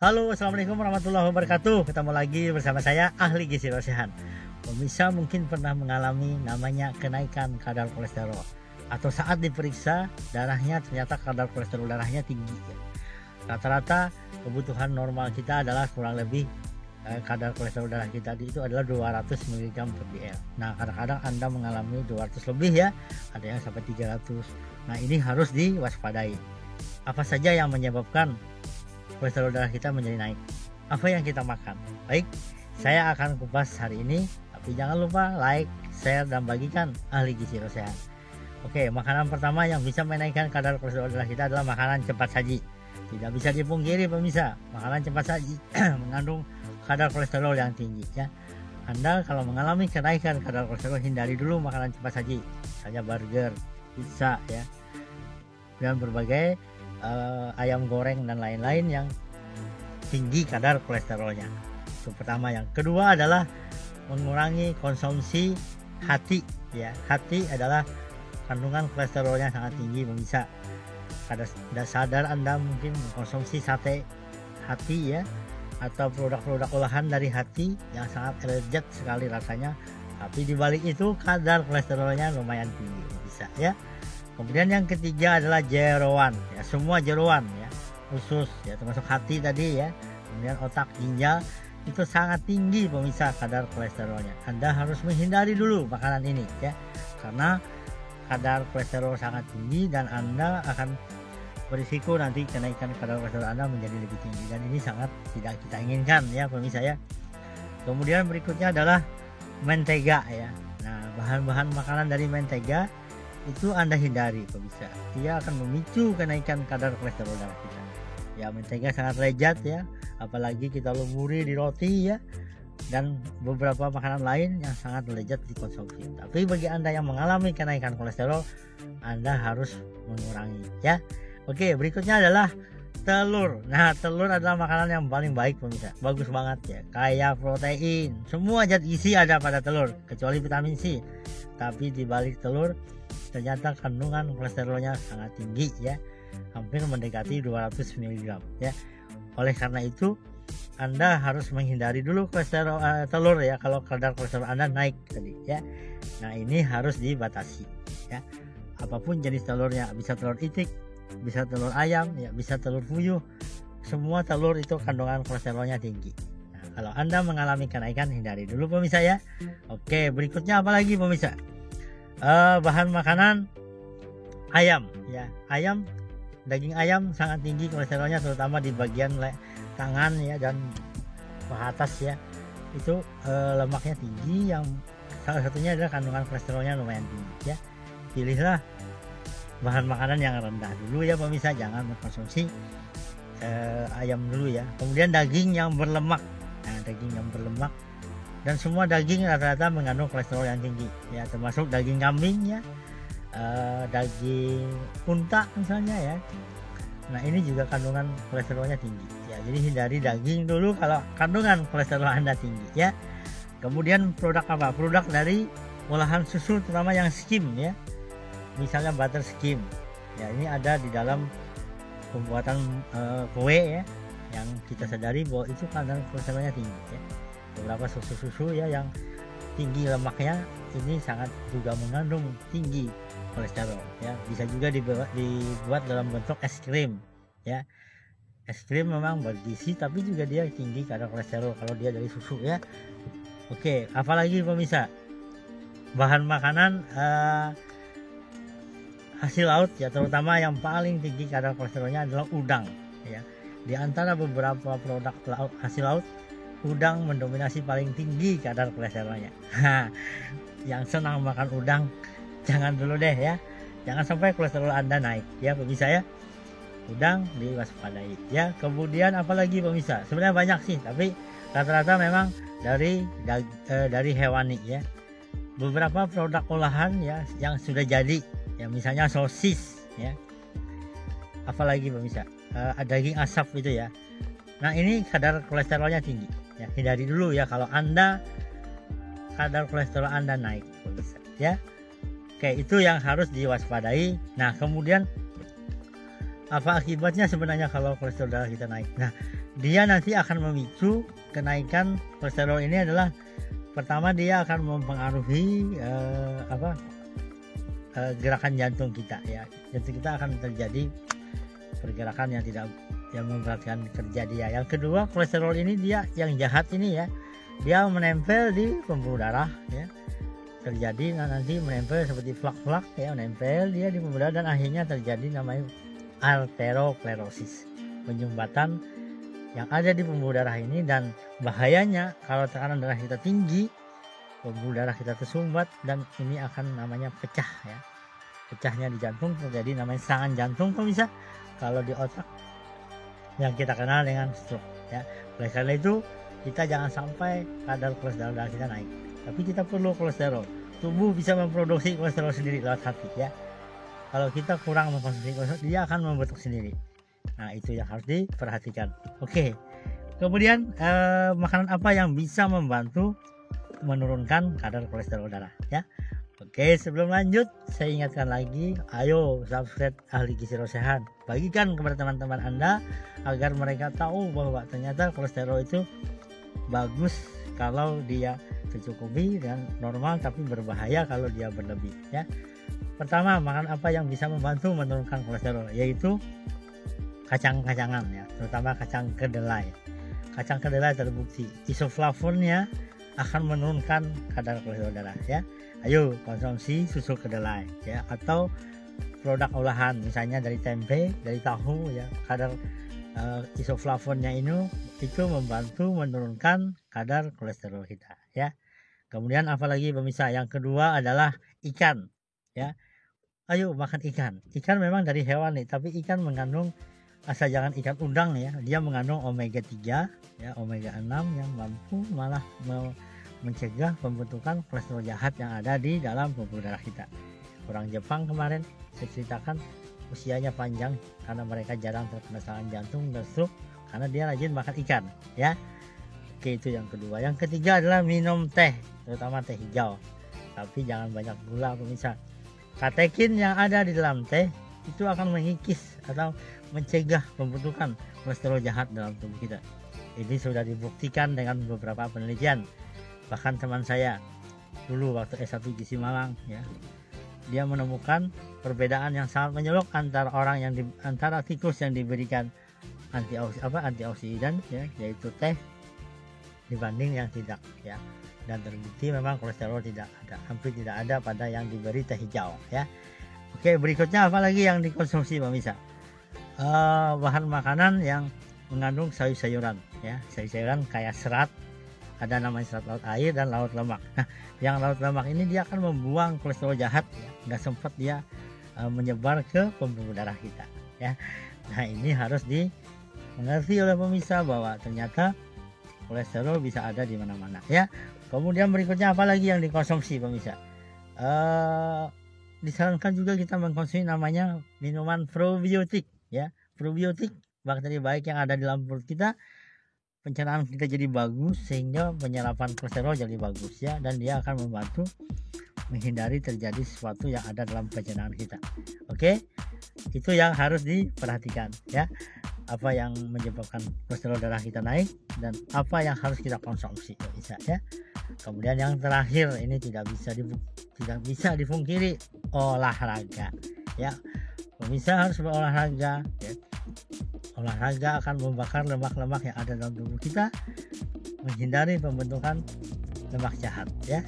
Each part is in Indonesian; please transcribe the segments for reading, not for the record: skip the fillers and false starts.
Halo, assalamualaikum warahmatullahi wabarakatuh. Ketemu lagi bersama saya, ahli gizi Rosehan. Pemirsa mungkin pernah mengalami namanya kenaikan kadar kolesterol, atau saat diperiksa darahnya ternyata kadar kolesterol darahnya tinggi. Rata-rata kebutuhan normal kita adalah kurang lebih kadar kolesterol darah kita itu adalah 200 mg per ml. Nah, kadang-kadang Anda mengalami 200 lebih ya, ada yang sampai 300. Nah, ini harus diwaspadai. Apa saja yang menyebabkan kolesterol darah kita menjadi naik? Apa yang kita makan? Baik, saya akan kupas hari ini, tapi jangan lupa like, share, dan bagikan ahli gizi Rosehan. Oke, makanan pertama yang bisa menaikkan kadar kolesterol darah kita adalah makanan cepat saji. Tidak bisa dipungkiri pemirsa, makanan cepat saji mengandung kadar kolesterol yang tinggi ya. Anda kalau mengalami kenaikan kadar kolesterol, hindari dulu makanan cepat saji, misalnya burger, pizza ya, dan berbagai ayam goreng dan lain-lain yang tinggi kadar kolesterolnya. Itu pertama. Yang kedua adalah mengurangi konsumsi hati ya. Hati adalah kandungan kolesterolnya sangat tinggi pemirsa. Tidak sadar Anda mungkin mengkonsumsi sate hati ya, atau produk-produk olahan dari hati yang sangat lezat sekali rasanya, tapi dibalik itu kadar kolesterolnya lumayan tinggi bisa ya. Kemudian yang ketiga adalah jeroan ya, semua jeroan ya, usus ya, termasuk hati tadi ya, kemudian otak, ginjal, itu sangat tinggi pemirsa kadar kolesterolnya. Anda harus menghindari dulu makanan ini ya, karena kadar kolesterol sangat tinggi dan Anda akan berisiko nanti kenaikan kadar kolesterol Anda menjadi lebih tinggi, dan ini sangat tidak kita inginkan ya pemirsa ya. Kemudian berikutnya adalah mentega ya. Nah, bahan-bahan makanan dari mentega itu Anda hindari pemirsa, dia akan memicu kenaikan kadar kolesterol darah kita ya. Mentega sangat lezat ya, apalagi kita lumuri di roti ya, dan beberapa makanan lain yang sangat lezat dikonsumsi. Tapi bagi Anda yang mengalami kenaikan kolesterol, Anda harus mengurangi ya. Oke, berikutnya adalah telur. Nah, telur adalah makanan yang paling baik pemirsa, bagus banget ya, kaya protein, semua zat gizi ada pada telur kecuali vitamin C. Tapi di balik telur ternyata kandungan kolesterolnya sangat tinggi ya, hampir mendekati 200 mg ya. Oleh karena itu Anda harus menghindari dulu kolesterol telur ya, kalau kadar kolesterol Anda naik tadi ya. Nah, ini harus dibatasi ya. Apapun jenis telurnya, bisa telur itik, bisa telur ayam ya, bisa telur puyuh, semua telur itu kandungan kolesterolnya tinggi. Nah, kalau Anda mengalami kenaikan, hindari dulu pemirsa ya. Oke, berikutnya apa lagi pemirsa? Bahan makanan ayam ya. Ayam, daging ayam sangat tinggi kolesterolnya, terutama di bagian tangan ya dan paha atas ya. Itu lemaknya tinggi, yang salah satunya adalah kandungan kolesterolnya lumayan tinggi ya. Pilihlah bahan makanan yang rendah dulu ya pemirsa, jangan mengkonsumsi ayam dulu ya. Kemudian daging yang berlemak. Nah, daging yang berlemak dan semua daging rata-rata mengandung kolesterol yang tinggi ya, termasuk daging kambing ya, daging unta misalnya ya. Nah, ini juga kandungan kolesterolnya tinggi ya, jadi hindari daging dulu kalau kandungan kolesterol Anda tinggi ya. Kemudian produk apa? Produk dari olahan susu, terutama yang skim ya, misalnya butter skim ya, ini ada di dalam pembuatan kue ya, yang kita sadari bahwa itu kandungan kolesterolnya tinggi ya. Beberapa susu-susu ya yang tinggi lemaknya ini sangat juga mengandung tinggi kolesterol ya. Bisa juga dibuat dalam bentuk es krim ya. Es krim memang bergizi, tapi juga dia tinggi kadar kolesterol kalau dia dari susu ya. Oke, apalagi pemirsa? Bahan makanan hasil laut ya, terutama yang paling tinggi kadar kolesterolnya adalah udang ya. Di antara beberapa produk hasil laut, udang mendominasi paling tinggi kadar kolesterolnya. Yang senang makan udang, jangan dulu deh ya, jangan sampai kolesterol Anda naik ya pemirsa ya. Udang diwaspadai ya. Kemudian apalagi pemirsa? Sebenarnya banyak sih, tapi rata-rata memang dari hewani ya. Beberapa produk olahan ya yang sudah jadi ya, misalnya sosis ya. Apalagi pemirsa? Daging asap itu ya. Nah, ini kadar kolesterolnya tinggi ya, hindari dulu ya kalau Anda kadar kolesterol Anda naik pemirsa ya. Oke, itu yang harus diwaspadai. Nah, kemudian apa akibatnya sebenarnya kalau kolesterol darah kita naik? Nah, dia nanti akan memicu kenaikan kolesterol. Ini adalah pertama, dia akan mempengaruhi gerakan jantung kita ya. Jantung kita akan terjadi pergerakan yang memberatkan kerja dia. Yang kedua, kolesterol ini dia yang jahat ini ya, dia menempel di pembuluh darah ya, terjadi nanti menempel seperti flak-flak ya, menempel dia di pembuluh darah dan akhirnya terjadi namanya arteriosklerosis, penyumbatan yang ada di pembuluh darah ini. Dan bahayanya kalau tekanan darah kita tinggi, pembuluh darah kita tersumbat dan ini akan namanya pecah ya. Pecahnya di jantung terjadi namanya serangan jantung pemirsa. Kalau di otak yang kita kenal dengan stroke ya. Oleh karena itu kita jangan sampai kadar kolesterol darah kita naik. Tapi kita perlu kolesterol. Tubuh bisa memproduksi kolesterol sendiri lewat hati ya. Kalau kita kurang mengkonsumsi kolesterol, dia akan membentuk sendiri. Nah, itu yang harus diperhatikan. Oke. Kemudian makanan apa yang bisa membantu menurunkan kadar kolesterol darah ya. Oke, sebelum lanjut saya ingatkan lagi, ayo subscribe Ahli Gizi Rosehan, bagikan kepada teman-teman Anda agar mereka tahu bahwa ternyata kolesterol itu bagus kalau dia tercukupi dan normal, tapi berbahaya kalau dia berlebih ya. Pertama, makan apa yang bisa membantu menurunkan kolesterol, yaitu kacang-kacangan ya, terutama kacang kedelai. Kacang kedelai terbukti isoflavonnya akan menurunkan kadar kolesterol darah ya. Ayo konsumsi susu kedelai ya, atau produk olahan misalnya dari tempe, dari tahu ya. Kadar isoflavonnya itu membantu menurunkan kadar kolesterol kita ya. Kemudian apalagi pemirsa, yang kedua adalah ikan ya. Ayo makan ikan. Ikan memang dari hewan nih, tapi ikan mengandung, asal jangan ikan udang ya, dia mengandung omega 3 ya, omega 6 yang mampu malah mencegah pembentukan kolesterol jahat yang ada di dalam pembuluh darah kita. Orang Jepang kemarin saya ceritakan usianya panjang karena mereka jarang terkena serangan jantung dan stroke karena dia rajin makan ikan ya. Oke, itu yang kedua. Yang ketiga adalah minum teh, terutama teh hijau, tapi jangan banyak gula pemirsa. Katekin yang ada di dalam teh itu akan mengikis atau mencegah pembentukan kolesterol jahat dalam tubuh kita. Ini sudah dibuktikan dengan beberapa penelitian. Bahkan teman saya dulu waktu S1 Gizi Malang ya, dia menemukan perbedaan yang sangat mencolok antara antara tikus yang diberikan antioksidan ya, yaitu teh, dibanding yang tidak ya. Dan terbukti memang kolesterol hampir tidak ada pada yang diberi teh hijau ya. Oke, berikutnya apa lagi yang dikonsumsi pemirsa? Bahan makanan yang mengandung sayur-sayuran ya. Sayur-sayuran kayak serat, ada namanya serat laut air dan laut lemak. Nah, yang laut lemak ini dia akan membuang kolesterol jahat ya, nggak sempat dia menyebar ke pembuluh darah kita ya. Nah, ini harus dimengerti oleh pemirsa bahwa ternyata kolesterol bisa ada di mana-mana ya. Kemudian berikutnya apa lagi yang dikonsumsi pemirsa? Disarankan juga kita mengkonsumsi namanya minuman probiotik ya. Probiotik, bakteri baik yang ada di dalam perut kita, pencernaan kita jadi bagus sehingga penyerapan kolesterol jadi bagus ya, dan dia akan membantu menghindari terjadi sesuatu yang ada dalam pencernaan kita. Oke, itu yang harus diperhatikan ya, apa yang menyebabkan kolesterol darah kita naik dan apa yang harus kita konsumsi bisa ya. Kemudian yang terakhir, ini tidak bisa dipungkiri, olahraga ya. Pemirsa harus berolahraga ya. Olahraga akan membakar lemak-lemak yang ada dalam tubuh kita, menghindari pembentukan lemak jahat ya.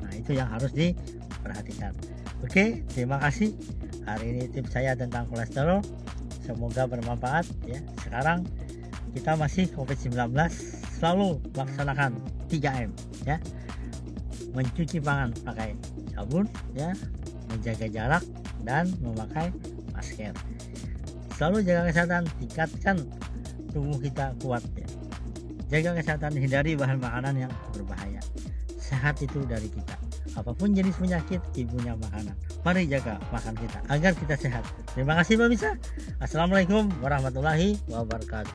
Nah, itu yang harus diperhatikan. Oke, terima kasih. Hari ini tips saya tentang kolesterol, semoga bermanfaat ya. Sekarang kita masih COVID-19, selalu laksanakan 3M ya. Mencuci tangan pakai sabun ya, menjaga jarak dan memakai masker. Selalu jaga kesehatan, tingkatkan tubuh kita kuat ya. Jaga kesehatan, hindari bahan makanan yang berbahaya. Sehat itu dari kita. Apapun jenis penyakit, ibunya makanan. Mari jaga makan kita agar kita sehat. Terima kasih pemirsa. Assalamualaikum warahmatullahi wabarakatuh.